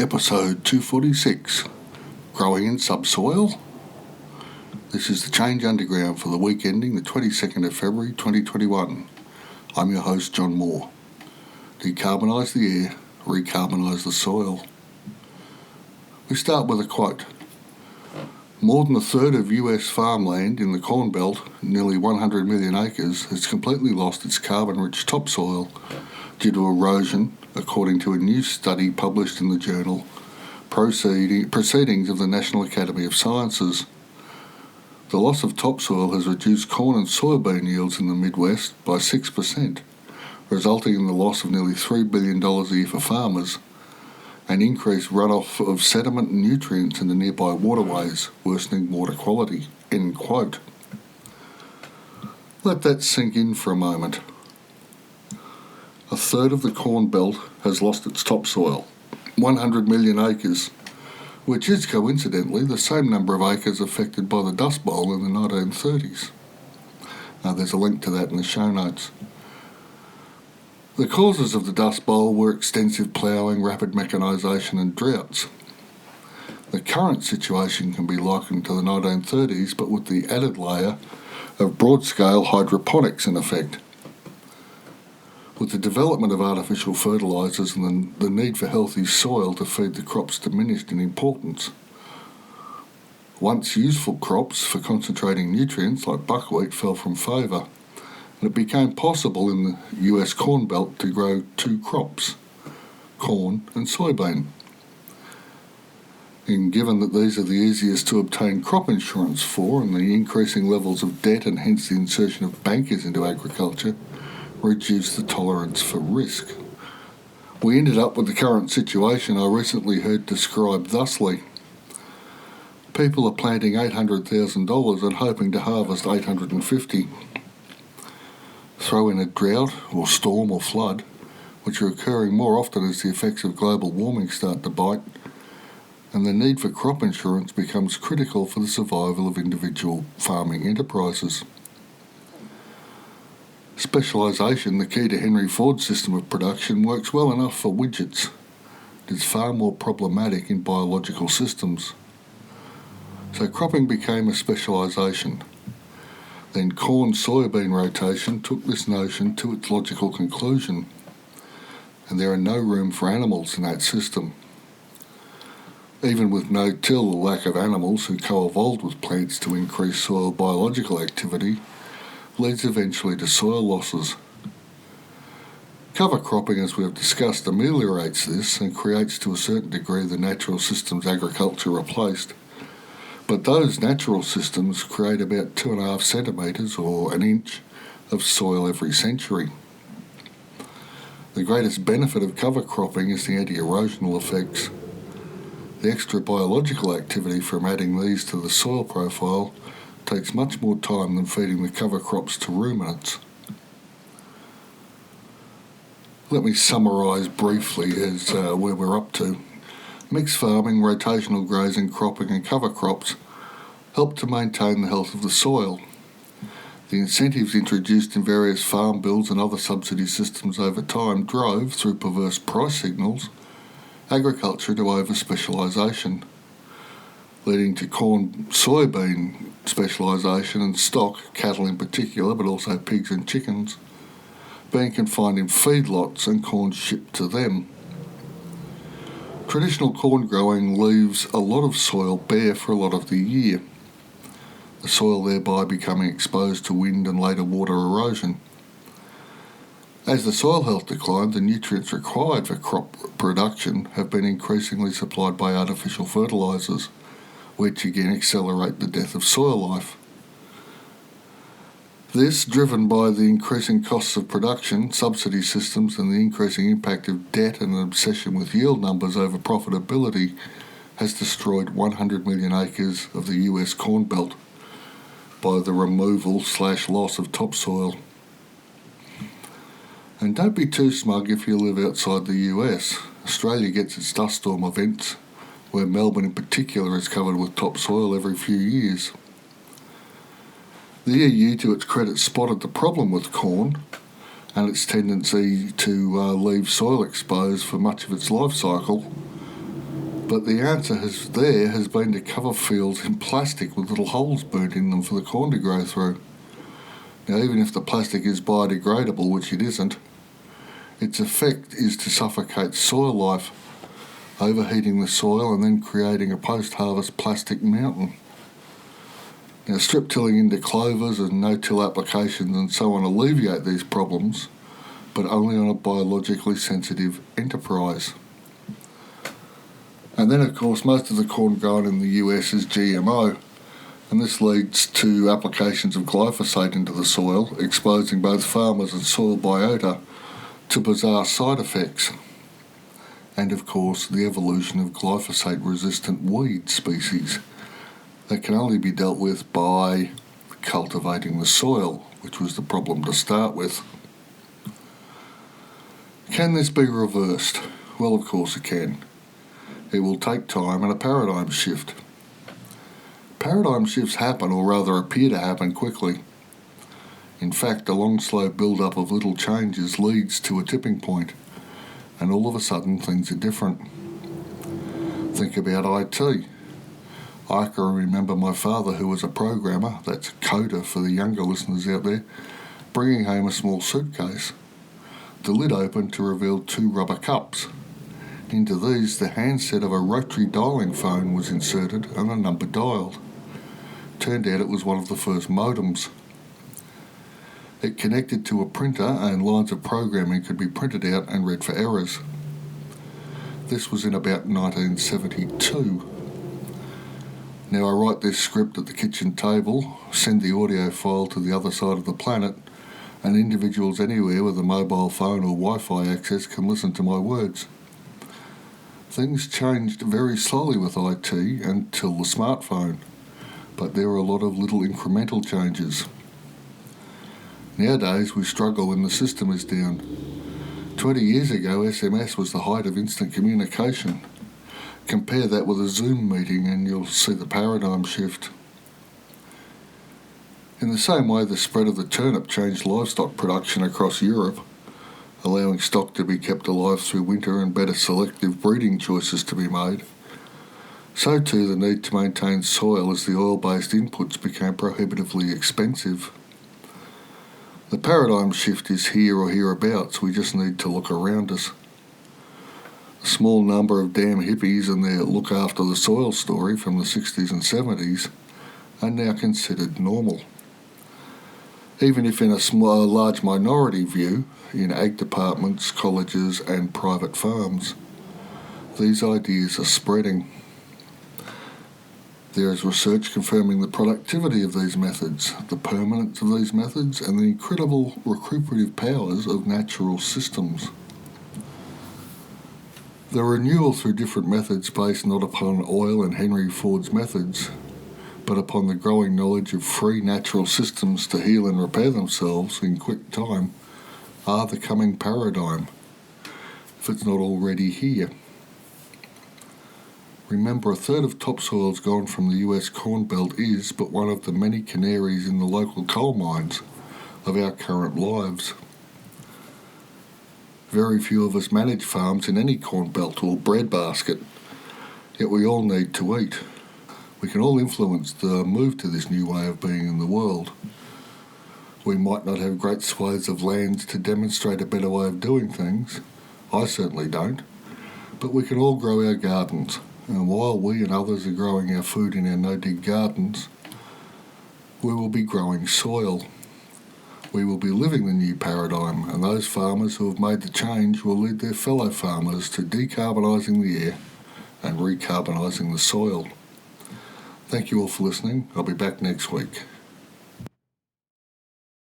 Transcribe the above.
Episode 246, Growing in Subsoil. This is the Change Underground for the week ending the 22nd of February 2021. I'm your host, John Moore. Decarbonise the air, recarbonise the soil. We start with a quote. More than a third of US farmland in the Corn Belt, nearly 100 million acres, has completely lost its carbon-rich topsoil due to erosion, according to a new study published in the journal Proceedings of the National Academy of Sciences. The loss of topsoil has reduced corn and soybean yields in the Midwest by 6%, resulting in the loss of nearly $3 billion a year for farmers, and increased runoff of sediment and nutrients into nearby waterways, worsening water quality. End quote. Let that sink in for a moment. A third of the Corn Belt has lost its topsoil, 100 million acres, which is coincidentally the same number of acres affected by the Dust Bowl in the 1930s. There's a link to that in the show notes. The causes of the Dust Bowl were extensive ploughing, rapid mechanisation and droughts. The current situation can be likened to the 1930s, but with the added layer of broad-scale hydroponics in effect. With the development of artificial fertilisers and the need for healthy soil to feed the crops diminished in importance. Once useful crops for concentrating nutrients like buckwheat fell from favour, and it became possible in the US Corn Belt to grow two crops, corn and soybean. And given that these are the easiest to obtain crop insurance for, and the increasing levels of debt and hence the insertion of bankers into agriculture, reduce the tolerance for risk. We ended up with the current situation I recently heard described thusly. People are planting $800,000 and hoping to harvest $850,000. Throw in a drought or storm or flood, which are occurring more often as the effects of global warming start to bite, and the need for crop insurance becomes critical for the survival of individual farming enterprises. Specialisation, the key to Henry Ford's system of production, works well enough for widgets. It is far more problematic in biological systems. So cropping became a specialisation. Then corn-soybean rotation took this notion to its logical conclusion, and there are no room for animals in that system. Even with no-till or lack of animals who co-evolved with plants to increase soil biological activity, leads eventually to soil losses. Cover cropping, as we have discussed, ameliorates this and creates to a certain degree the natural systems agriculture replaced. But those natural systems create about 2.5 centimetres or an inch of soil every century. The greatest benefit of cover cropping is the anti-erosional effects. The extra biological activity from adding these to the soil profile takes much more time than feeding the cover crops to ruminants. Let me summarise briefly as where we're up to. Mixed farming, rotational grazing, cropping and cover crops help to maintain the health of the soil. The incentives introduced in various farm bills and other subsidy systems over time drove, through perverse price signals, agriculture to over-specialisation, leading to corn-soybean specialisation and stock, cattle in particular, but also pigs and chickens, being confined in feedlots and corn shipped to them. Traditional corn growing leaves a lot of soil bare for a lot of the year, the soil thereby becoming exposed to wind and later water erosion. As the soil health declined, the nutrients required for crop production have been increasingly supplied by artificial fertilisers, which again accelerate the death of soil life. This, driven by the increasing costs of production, subsidy systems and the increasing impact of debt and an obsession with yield numbers over profitability, has destroyed 100 million acres of the US Corn Belt by the removal/loss of topsoil. And don't be too smug if you live outside the US. Australia gets its dust storm events, where Melbourne in particular is covered with topsoil every few years. The EU, to its credit, spotted the problem with corn and its tendency to leave soil exposed for much of its life cycle, But the answer has been to cover fields in plastic with little holes burnt in them for the corn to grow through. Now, even if the plastic is biodegradable, which it isn't, its effect is to suffocate soil life, overheating the soil and then creating a post-harvest plastic mountain. Now, strip tilling into clovers and no-till applications and so on alleviate these problems, but only on a biologically sensitive enterprise. And then, of course, most of the corn grown in the US is GMO, and this leads to applications of glyphosate into the soil, exposing both farmers and soil biota to bizarre side effects. And, of course, the evolution of glyphosate-resistant weed species that can only be dealt with by cultivating the soil, which was the problem to start with. Can this be reversed? Well, of course it can. It will take time and a paradigm shift. Paradigm shifts happen, or rather appear to happen, quickly. In fact, a long, slow build-up of little changes leads to a tipping point, and all of a sudden things are different. Think about IT. I can remember my father, who was a programmer, that's a coder for the younger listeners out there, bringing home a small suitcase. The lid opened to reveal 2 rubber cups. Into these, the handset of a rotary dialing phone was inserted and a number dialed. Turned out it was one of the first modems. It connected to a printer and lines of programming could be printed out and read for errors. This was in about 1972. Now, I write this script at the kitchen table, send the audio file to the other side of the planet, and individuals anywhere with a mobile phone or Wi-Fi access can listen to my words. Things changed very slowly with IT until the smartphone, but there are a lot of little incremental changes. Nowadays we struggle when the system is down. 20 years ago, SMS was the height of instant communication. Compare that with a Zoom meeting and you'll see the paradigm shift. In the same way, the spread of the turnip changed livestock production across Europe, allowing stock to be kept alive through winter and better selective breeding choices to be made. So too the need to maintain soil as the oil-based inputs became prohibitively expensive. The paradigm shift is here or hereabouts, we just need to look around us. A small number of damn hippies and their look after the soil story from the 60s and 70s are now considered normal. Even if in a large minority view, in ag departments, colleges and private farms, these ideas are spreading. There is research confirming the productivity of these methods, the permanence of these methods, and the incredible recuperative powers of natural systems. The renewal through different methods based not upon oil and Henry Ford's methods, but upon the growing knowledge of free natural systems to heal and repair themselves in quick time, are the coming paradigm, if it's not already here. Remember, a third of topsoils gone from the US Corn Belt is but one of the many canaries in the local coal mines of our current lives. Very few of us manage farms in any corn belt or breadbasket, yet we all need to eat. We can all influence the move to this new way of being in the world. We might not have great swathes of land to demonstrate a better way of doing things. I certainly don't. But we can all grow our gardens. And while we and others are growing our food in our no-dig gardens, we will be growing soil. We will be living the new paradigm, and those farmers who have made the change will lead their fellow farmers to decarbonising the air and recarbonising the soil. Thank you all for listening. I'll be back next week.